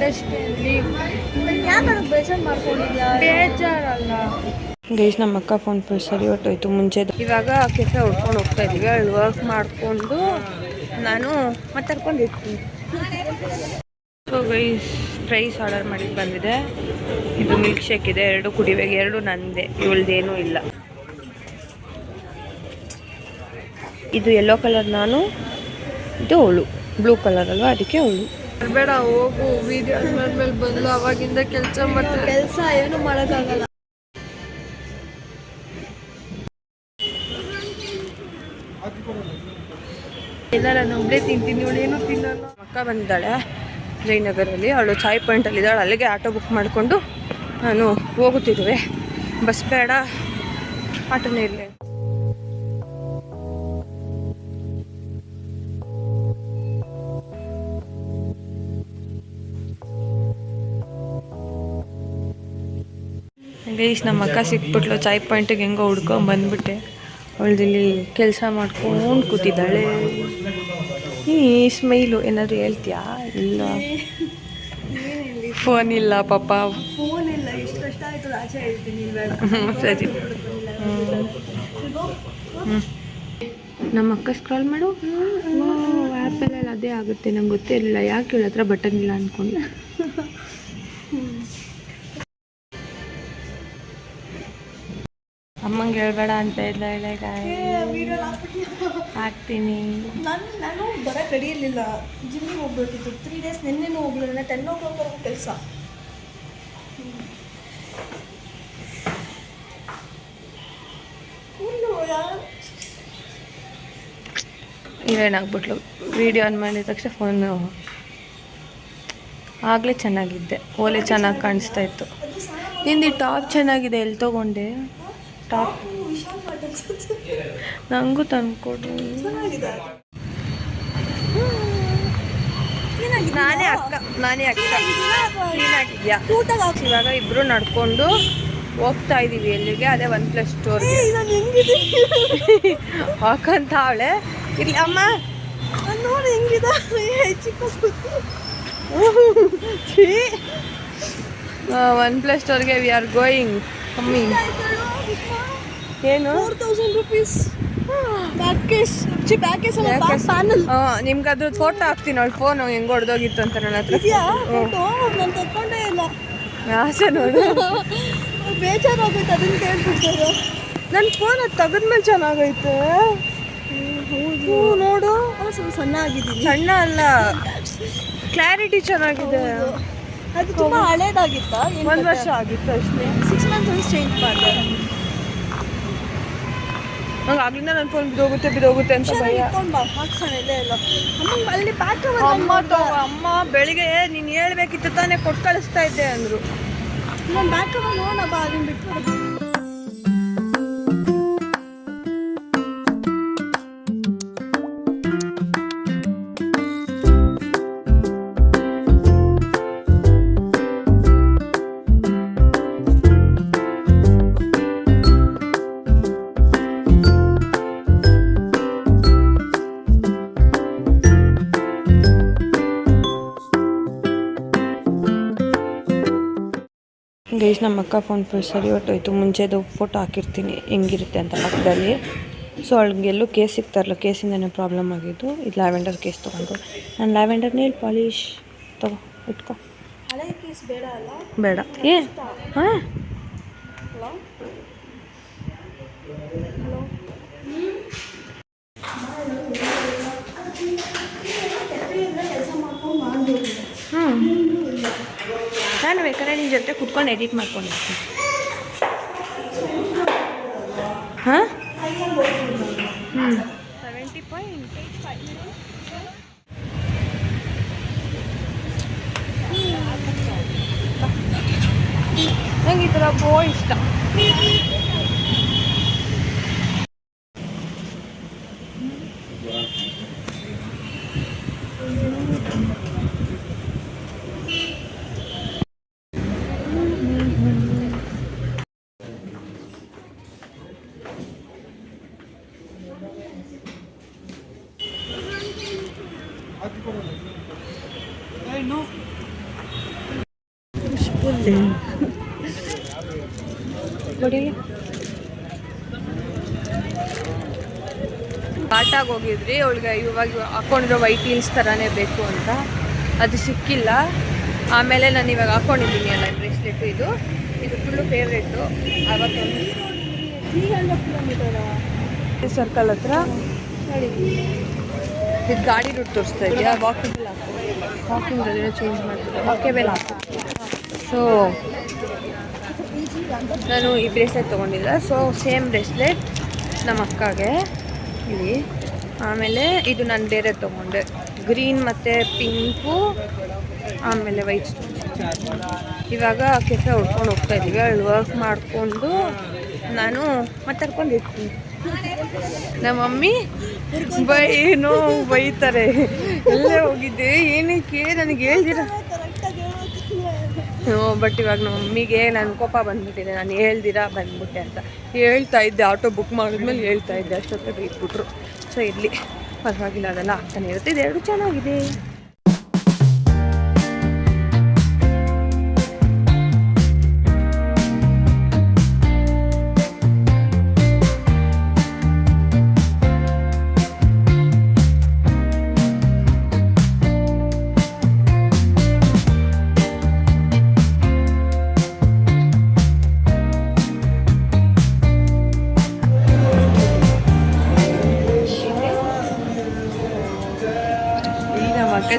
ಅಷ್ಟೇ ಯಾಕೆ ಬೇಜಾರು ಮಾಡ್ಕೊಂಡಿದ್ಯಾ? ಬೇಜಾರಲ್ಲ ಗೈಸ್, ನಮ್ಮ ಅಕ್ಕ ಫೋನ್ ಪೇ ಸರಿ ಹೊಟ್ಟೋಯ್ತು ಮುಂಚೆ. ಇವಾಗ ಕೆಫೆ ಹೊಡ್ಕೊಂಡು ಹೋಗ್ತಾ ಇದ್ದೀವಿ. ಅಲ್ಲಿ ವರ್ಕ್ ಮಾಡಿಕೊಂಡು ನಾನು ಮಾತಾಡ್ಕೊಂಡಿರ್ತೀನಿ. ಸೊ ಗೈಸ್, ಪ್ರೈಸ್ ಆರ್ಡರ್ ಮಾಡಿದ್ದು ಬಂದಿದೆ. ಇದು ಮಿಲ್ಕ್ ಶೇಕ್ ಇದೆ, 2 ಕುಡಿಬೇಕು. 2 ನಂದೆ, ಇವಳ್ದೇನೂ ಇಲ್ಲ. ಇದು ಯೆಲ್ಲೋ ಕಲರ್ ನಾನು, ಇದು ಅವಳು ಬ್ಲೂ ಕಲರ್ ಅಲ್ವಾ, ಅದಕ್ಕೆ ಅವಳು. ಬೇಡ ಹೋಗು, ವಿಡಿಯೋ ಮೇಲೆ ಬಂದು ಅವಾಗಿಂದ ಕೆಲಸ ಮಾಡ್ತಾರೆ. ಕೆಲಸ ಏನು ಮಾಡೋಕ್ಕಾಗಲ್ಲ. ಎಲ್ಲ ನಾನು ಒಬ್ಬಳೇ ತಿಂತೀನಿ, ಇವಳೇನು ತಿನ್ನಲ್ಲ. ಅಕ್ಕ ಬಂದಿದ್ದಾಳೆ ಜಯನಗರಲ್ಲಿ, ಅವಳು ಚಾಯ್ ಪಾಯಿಂಟಲ್ಲಿ ಇದ್ದಾಳೆ. ಅಲ್ಲಿಗೆ ಆಟೋ ಬುಕ್ ಮಾಡಿಕೊಂಡು ನಾನು ಹೋಗುತ್ತಿರುವೆ. ಬಸ್ ಬೇಡ, ಆಟೋನೇ ಇರಲಿ. ಗೈಸ್, ನಮ್ಮ ಅಕ್ಕ ಸಿಕ್ಬಿಟ್ಲು ಚಾಯ್ ಪಾಯಿಂಟಿಗೆ. ಹೆಂಗೋ ಹುಡ್ಕೊಂಡು ಬಂದ್ಬಿಟ್ಟೆ. ಅವಳದಿಲ್ಲಿ ಕೆಲಸ ಮಾಡ್ಕೊಂಡು ಕೂತಿದ್ದಾಳೆ. ಈ ಸ್ಮೈಲು ಏನಾದರೂ ಹೇಳ್ತೀಯಾ? ಇಲ್ಲ, ಫೋನ್ ಇಲ್ಲ ಪಾಪ. ಫೋನ್ ಇಲ್ಲ, ಎಷ್ಟು ಕಷ್ಟ ಆಯಿತು ಆಚೆ ಹೇಳ್ತೀನಿ. ಸರಿ. ನಮ್ಮ ಅಕ್ಕ ಸ್ಕ್ರಾಲ್ ಮಾಡು. ಆ್ಯಪಲ್ಲೆಲ್ಲ ಅದೇ ಆಗುತ್ತೆ. ನಂಗೆ ಗೊತ್ತೇ ಇರಲಿಲ್ಲ, ಯಾಕೆ ಇವಳ ಹತ್ರ ಬಟನ್ ಇಲ್ಲ ಅಂದ್ಕೊಂಡು. ಅಮ್ಮಂಗೆ ಹೇಳ್ಬೇಡ ಅಂತ ಇಲ್ಲ, ಹಾಕ್ತೀನಿ. ನಾನು ಬರೋಕ್ಕೆ ರೆಡಿ ಇರಲಿಲ್ಲ. ಜಿಮ್ಮಿಗೆ ಹೋಗ್ಬೇಕಿತ್ತು. 3 ಡೇಸ್ ನಿನ್ನೆನೂ ಹೋಗ್ಲಿಲ್ಲ. 10 o'clock ಕೆಲಸ. ಏನಾಗ್ಬಿಟ್ಲು, ವಿಡಿಯೋ ಆನ್ ಮಾಡಿದ ತಕ್ಷಣ ಫೋನು. ಆಗಲೇ ಚೆನ್ನಾಗಿದ್ದೆ, ಓಲೆ ಚೆನ್ನಾಗಿ ಕಾಣಿಸ್ತಾ ಇತ್ತು. ನಿಂದು ಟಾಪ್ ಚೆನ್ನಾಗಿದೆ, ಎಲ್ಲಿ ತೊಗೊಂಡೆ ಟಾಪ್? ನನಗೂ ತಂದ್ಕೊಡು. ನಾನೇ ಅಕ್ಕ ಕ್ಲೀನಾಗಿದ್ಯಾ? ಇವಾಗ ಇಬ್ಬರು ನಡ್ಕೊಂಡು ಹೋಗ್ತಾ ಇದ್ದೀವಿ. ಎಲ್ಲಿಗೆ? ಅದೇ OnePlus ಸ್ಟೋರ್ಗೆ. ಹಾಕಂತ ಅವಳೆ. ಇಲ್ಲಿ ಅಮ್ಮ ನೋಡಿ ಹೆಂಗಿದೆ OnePlus ಸ್ಟೋರ್ಗೆ ವಿ ಆರ್ ಗೋಯಿಂಗ್. ಕಮ್ಮಿ ಏನು? 4000 rupees ನಿಮ್ಗೆ ಅದ್ರ ಫೋಟೋ ಹಾಕ್ತೀನಿ. ಅವಳು ಫೋನ್ ಹೆಂಗೆ ಹೊಡೆದೋಗಿತ್ತು ಅಂತ ನನ್ನ ಹತ್ರ. ನಾನು ತಗೊಂಡೇ ಇಲ್ಲ. ಆಸೆ ನೋಡು, ಬೇಜಾರಾಗೋಯ್ತು. ಅದನ್ನು ಕೇಳ್ಬಿಡ್ತಾರೆ. ನನ್ನ ಫೋನ್ ಅದು ತೆಗೆದ್ಮೇಲೆ ಚೆನ್ನಾಗೈತೆ. ಹೌದು ನೋಡು, ಸ್ವಲ್ಪ ಸಣ್ಣ ಆಗಿದ್ದೀನಿ. ಸಣ್ಣ ಅಲ್ಲ, ಕ್ಲಾರಿಟಿ ಚೆನ್ನಾಗಿದೆ. ಅದು ತುಂಬ ಹಳೇದಾಗಿತ್ತ? 1 ವರ್ಷ ಆಗಿತ್ತು ಅಷ್ಟೇ. 6 months ಒಂದು ಚೇಂಜ್ ಮಾಡಿದೆ. ನಂಗೆ ಆಗ್ಲಿಂದ ನನ್ನ ಫೋನ್ ಬಿದೋಗುತ್ತೆ ಅಂತ ಭಯ. ಅಮ್ಮ ಬೆಳಿಗ್ಗೆ ನೀನು ಹೇಳ್ಬೇಕಿತ್ತು ತಾನೇ, ಕೊಟ್ಟು ಕಳಿಸ್ತಾ ಇದ್ದೆ ಅಂದರು. ನಾನು ಬ್ಯಾಕ್ ನೋಡೋಣ ಬಾ, ಅದನ್ನು ಬಿಟ್ಟು. ಗೈಸ್, ನಮ್ಮ ಅಕ್ಕ ಫೋನ್ ಪೇ ಸರಿ ಹೊಟ್ಟೋಯ್ತು. ಮುಂಚೆದು ಫೋಟೋ ಹಾಕಿರ್ತೀನಿ ಹೆಂಗಿರುತ್ತೆ ಅಂತ ಪಕ್ಕದಲ್ಲಿ. ಸೊ ಅವಳಿಗೆಲ್ಲೂ ಕೇಸ್ ಸಿಗ್ತಾರಲ್ಲ, ಕೇಸಿಂದನೇ ಪ್ರಾಬ್ಲಮ್ ಆಗಿದ್ದು. ಇದು ಲ್ಯಾವೆಂಡರ್ ಕೇಸ್ ತೊಗೊಂಡು. ನಾನು ಲ್ಯಾವೆಂಡರ್ ನೇಲ್ ಪಾಲಿಶ್ ತಗೋ, ಇಟ್ಕೊ. ಹಳೆ ಕೇಸ್ ಬೇಡ ಅಲ್ಲ? ಬೇಡ. ಹಾಂ, ನಾನು ಬೇಕಾದ್ರೆ ನಿನ್ನ ಜೊತೆ ಕುತ್ಕೊಂಡು ಎಡಿಟ್ ಮಾಡ್ಕೊಂಡಿರ್ತೀನಿ. ಹಾಂ, 70.85. ನಂಗೆ ಈ ಥರ ಇಷ್ಟ. ಬಾಟಾಗಿ ಹೋಗಿದ್ರಿ ಅವಳಿಗೆ ಇವಾಗ ಹಾಕೊಂಡಿರೋ ವೈಟ್ ಹೀಲ್ಸ್ ಥರನೇ ಬೇಕು ಅಂತ, ಅದು ಸಿಕ್ಕಿಲ್ಲ. ಆಮೇಲೆ ನಾನು ಇವಾಗ ಹಾಕ್ಕೊಂಡಿದ್ದೀನಿ ಅಲ್ಲ ಬ್ರೇಸ್ಲೆಟು, ಇದು ಫುಲ್ಲು ಫೇವ್ರೇಟು. ಅವತ್ತೊಂದು 300 ಕಿಲೋಮೀಟರ್ ಸರ್ಕಲ್ ಹತ್ರ ಇದು ಗಾಡಿ ರೂಟ್ ತೋರಿಸ್ತಾ ಇದೆಯಾ. ವಾಕಿಂಗ್ ಅದನ್ನು ಚೇಂಜ್ ಮಾಡ್ತಿದ್ದೆ, ವಾಕೇಬಲ್ ಹಾಕಿ. ಸೊ ನಾನು ಈ ಬ್ರೇಸ್ಲೆಟ್ ತೊಗೊಂಡಿದ್ದೆ. ಸೊ ಸೇಮ್ ಬ್ರೇಸ್ಲೆಟ್ ನಮ್ಮ ಅಕ್ಕಗೆ ಇಲ್ಲಿ. ಆಮೇಲೆ ಇದು ನಾನು ಬೇರೆ ತೊಗೊಂಡೆ, ಗ್ರೀನ್ ಮತ್ತು ಪಿಂಕು ಆಮೇಲೆ ವೈಟ್. ಇವಾಗ ಕೆಫೆ ಹೊಡ್ಕೊಂಡು ಹೋಗ್ತಾ ಇದ್ದೀವಿ. ಅಲ್ಲಿ ವರ್ಕ್ ಮಾಡಿಕೊಂಡು ನಾನು ಮಾತಾಡ್ಕೊಂಡಿರ್ತೀನಿ. ನಮ್ಮ ಮಮ್ಮಿ ಏನೋ ಬೈತಾರೆ, ಎಲ್ಲೇ ಹೋಗಿದ್ದೆ ಏನಕ್ಕೆ ನನಗೆ ಹೇಳ್ದಿರ. ಬಟ್ ಇವಾಗ ನಮ್ಮ ಮಮ್ಮಿಗೆ ನನ್ನ ಕೋಪ ಬಂದ್ಬಿಟ್ಟಿದೆ, ನಾನು ಹೇಳ್ದಿರಾ ಬಂದ್ಬಿಟ್ಟೆ ಅಂತ. ಹೇಳ್ತಾ ಇದ್ದೆ, ಆಟೋ ಬುಕ್ ಮಾಡಿದ್ಮೇಲೆ ಹೇಳ್ತಾ ಇದ್ದೆ, ಅಷ್ಟೊತ್ತಿಗೆ ಇಟ್ಬಿಟ್ರು. ಸೊ ಇರಲಿ, ಪರವಾಗಿಲ್ಲ, ಅದೆಲ್ಲ ಆಗ್ತಾನೆ ಇರುತ್ತೆ. ಇದೆರಡು ಚೆನ್ನಾಗಿದೆ.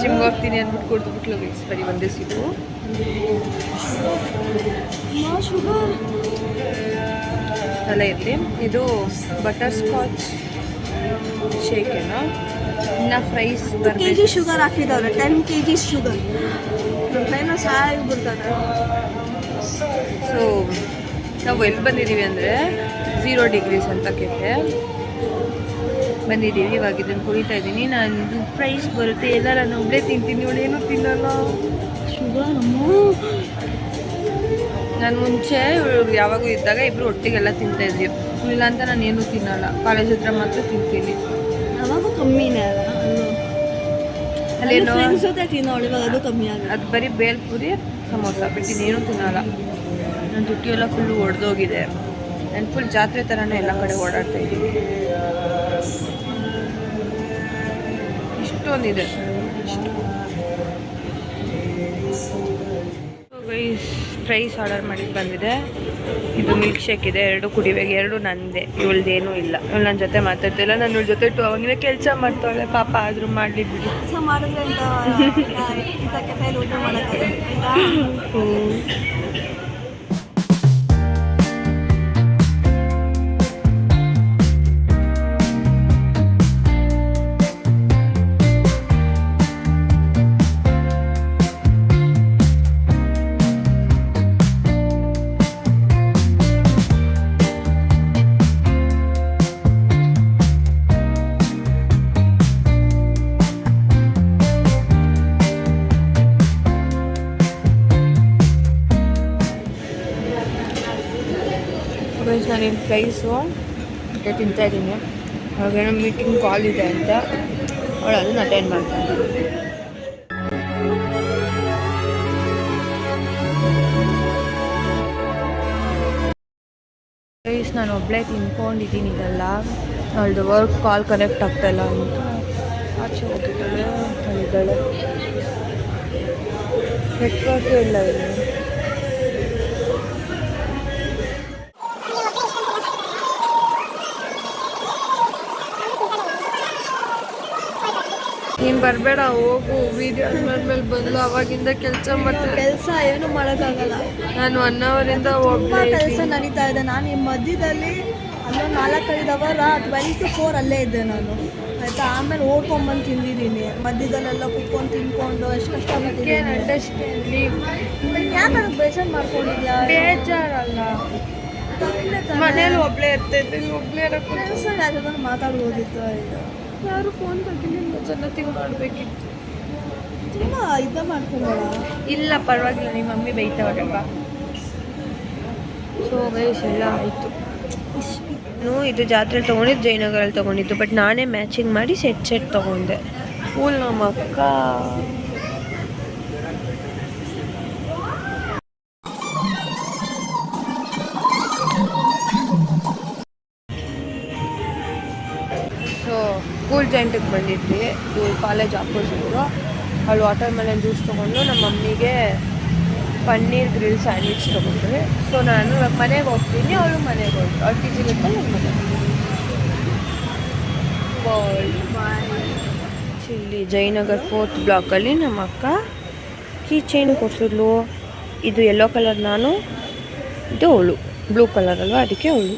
ಜಿಮ್ಗೆ ಹೋಗ್ತೀನಿ ಅಂದ್ಬಿಟ್ಟು ಕೊಡ್ದುಬಿಟ್ಲು ಗೈಸ್, ಬರೀ ಒಂದೇ ಸಿಗು. ಎಲ್ಲ ಇರಲಿ. ಇದು ಬಟರ್ ಸ್ಕಾಚ್ ಶೇಕ್ ಏನೋ, ಇನ್ನು ಫ್ರೈಸ್ kg ಶುಗರ್ ಹಾಕಿದವ್ರೆ, 10 kg ಶುಗರ್. ನಮ್ಮ ಸಾಯಿ ಬಿಡ್ತಾರೆ. ಸೊ ನಾವು ಎಲ್ಲಿ ಬಂದಿದ್ದೀವಿ ಅಂದರೆ 0 ಡಿಗ್ರೀಸ್ ಅಂತ ಕೆಫೆ ಬಂದಿದ್ದೀವಿ. ಇವಾಗ ಇದನ್ನು ಕುಡಿತಾ ಇದ್ದೀನಿ. ನಾನು ಪ್ರೈಸ್ ಬರುತ್ತೆ, ಎಲ್ಲ ನಾನು ಒಬ್ಬಳೇ ತಿಂತೀನಿ, ಇವಳೇನು ತಿನ್ನಲ್ಲ. ಶುಗರ್ ನಾನು ಮುಂಚೆ ಇವಳು ಯಾವಾಗೂ ಇದ್ದಾಗ ಇಬ್ಬರು ಒಟ್ಟಿಗೆಲ್ಲ ತಿಂತಾಯಿದ್ವಿ. ಇಲ್ಲ ಅಂತ ನಾನು ಏನೂ ತಿನ್ನಲ್ಲ, ಕಾಲೇಜ್ ಹತ್ರ ಮಾತ್ರ ತಿಂತೀನಿ. ಅವಾಗ ಕಮ್ಮಿನೇ ಅಲ್ಲ, ಅಲ್ಲೇನೋ ಜೊತೆ ತಿನ್ನೋಳು, ಇವಾಗ ಅದು ಕಮ್ಮಿ ಆಗ. ಅದು ಬರೀ ಬೇಲ್ಪುರಿ ಸಮೋಸ ಬಿಟ್ಟು ಇನ್ನೇನು ತಿನ್ನಲ್ಲ. ನನ್ನ ಜುಟ್ಟು ಎಲ್ಲ ಫುಲ್ಲು ಒಡೆದೋಗಿದೆ. ನಾನು ಫುಲ್ ಜಾತ್ರೆ ಥರನೇ ಎಲ್ಲ ಕಡೆ ಓಡಾಡ್ತಾ ಇದ್ದೀನಿ. ಇಷ್ಟೊಂದಿದೆ ಇಷ್ಟು. ಪ್ರೈಸ್ ಆರ್ಡರ್ ಮಾಡಿದ್ದು ಬಂದಿದೆ. ಇದು ಮಿಲ್ಕ್ ಶೇಕ್ ಇದೆ, 2 ಕುಡಿಬೇಕು, 2 ನಂದೆ. ಇವಳ್ದೇನೂ ಇಲ್ಲ, ಇವಳು ನನ್ನ ಜೊತೆ ಮಾತಾಡ್ತಿಲ್ಲ. ನಾನು ಇವಳ ಜೊತೆ ಅವಾಗಿನ ಕೆಲಸ ಮಾಡ್ತಾಳೆ, ಪಾಪ ಆದರೂ ಮಾಡಲಿ ಬಿಡಿ. ಕೆಲಸ ಮಾಡಿದ್ರೆ ಊಟ ಮಾಡೋಕ್ಕೆ. ನಾನೇನು ಪ್ರೈಸು ಮತ್ತೆ ತಿಂತಾ ಇದ್ದೀನಿ. ಅವಾಗೇನೋ ಮೀಟಿಂಗ್ ಕಾಲ್ ಇದೆ ಅಂತ ಅವಳು ಅದನ್ನು ಅಟೆಂಡ್ ಮಾಡ್ತಾಳೆ. ಪ್ರೈಸ್ ನಾನು ಒಬ್ಬಳೇ ತಿನ್ಕೊಂಡಿದ್ದೀನಿ. ಇದೆಲ್ಲ ಅವಳದು ವರ್ಕ್ ಕಾಲ್ ಕನೆಕ್ಟ್ ಆಗ್ತಾಯಿಲ್ಲ ಅಂತ ಆಚೆ ಹೋಗಿದ್ದಾಳೆ. ಹೇಳಿದ್ದಾಳೆ ನೆಟ್ವರ್ಕೇ ಇಲ್ಲ ಇಲ್ಲಿ. ನೀನು ಬರಬೇಡ, ಹೋಗು. ವೀಡಿಯೋ ಮಾಡಿದ್ಮೇಲೆ ಬಂದು ಅವಾಗಿಂದ ಕೆಲಸ ಮಾಡ್ತೀನಿ. ಕೆಲಸ ಏನು ಮಾಡೋಕ್ಕಾಗಲ್ಲ. ನಾನು 1 ಅವರಿಂದ ಒಬ್ಬ ಕೆಲಸ ನಡೀತಾ ಇದೆ. ನಾನು ಈ ಮಧ್ಯದಲ್ಲಿ ಅಲ್ಲೊಂದು 4-5 ಅವರ್ 12 to 4 ಅಲ್ಲೇ ಇದ್ದೆ ನಾನು, ಆಯಿತಾ. ಆಮೇಲೆ ಓಡ್ಕೊಂಬಂದು ತಿಂದಿದ್ದೀನಿ. ಮಧ್ಯದಲ್ಲೆಲ್ಲ ಕುತ್ಕೊಂಡು ತಿನ್ಕೊಂಡು ಎಷ್ಟು ಕಷ್ಟ ಅಂಡರ್ಸ್ಟ್ಯಾಂಡ್ಲಿ. ಯಾಕೆ ನನಗೆ ಬೇಜಾರು ಮಾಡ್ಕೊಂಡಿದ್ಯಾ? ಬೇಜಾರಲ್ಲ, ಮನೇಲಿ ಒಬ್ಬಳೇ ಇರ್ತೈತೆ, ಒಬ್ಬಳೇ ಕೆಲಸ ಯಾರು ಮಾತಾಡ್ಬೋದಿತ್ತು. ಆಯಿತು, ಯಾರು ಫೋನ್ ತಗೊಂಡಿಲ್ಲ, ಜೊತೆಗೆ ಮಾಡಬೇಕಿತ್ತು. ತುಂಬ ಇದು ಮಾಡ್ಕೊಂಬೋಣ. ಇಲ್ಲ ಪರವಾಗಿಲ್ಲ, ನಿಮ್ಮ ಮಮ್ಮಿ ಬೈತಾವಲ್ಲಪ್ಪ. ಸೊ ಗೈಸ್ ಎಲ್ಲ ಆಯಿತು. ನಾನು ಇದು ಜಾತ್ರೆ ತೊಗೊಂಡಿದ್ದು ಜಯನಗರಲ್ಲಿ ತೊಗೊಂಡಿದ್ದು, ಬಟ್ ನಾನೇ ಮ್ಯಾಚಿಂಗ್ ಮಾಡಿ ಸೆಟ್ ತೊಗೊಂಡೆ. ಫುಲ್ ನಮ್ಮ ಅಕ್ಕ ಫ್ರೂಟ್ ಜಾಯಿಂಟಿಗೆ ಬಂದಿದ್ವಿ, ಇದು ಕಾಲೇಜ್ ಆಪೋಸಿಟು. ಅವಳು ವಾಟರ್ ಮೆಲನ್ ಜ್ಯೂಸ್ ತೊಗೊಂಡು ನಮ್ಮ ಮಮ್ಮಿಗೆ ಪನ್ನೀರ್ ಗ್ರಿಲ್ ಸ್ಯಾಂಡ್ವಿಚ್ ತೊಗೊಂಡ್ರಿ. ಸೊ ನಾನು ಇವಾಗ ಮನೆಗೆ ಹೋಗ್ತೀನಿ, ಅವಳು ಮನೆಗೆ ಹೋಗ್ತು. ಅವ್ಳು ಪಿ ಜಿಗೆ ನಾನು ಮನೆಗೆ ಇಲ್ಲಿ ಜಯನಗರ್ 4th ಬ್ಲಾಕಲ್ಲಿ ನಮ್ಮ ಅಕ್ಕ ಕೀ ಚೈನ್ ಕೊಡ್ಸಿದ್ಲು. ಇದು ಯೆಲ್ಲೋ ಕಲರ್, ನಾನು ಇದು ಅವಳು ಬ್ಲೂ ಕಲರ್ ಅಲ್ವಾ, ಅದಕ್ಕೆ ಅವಳು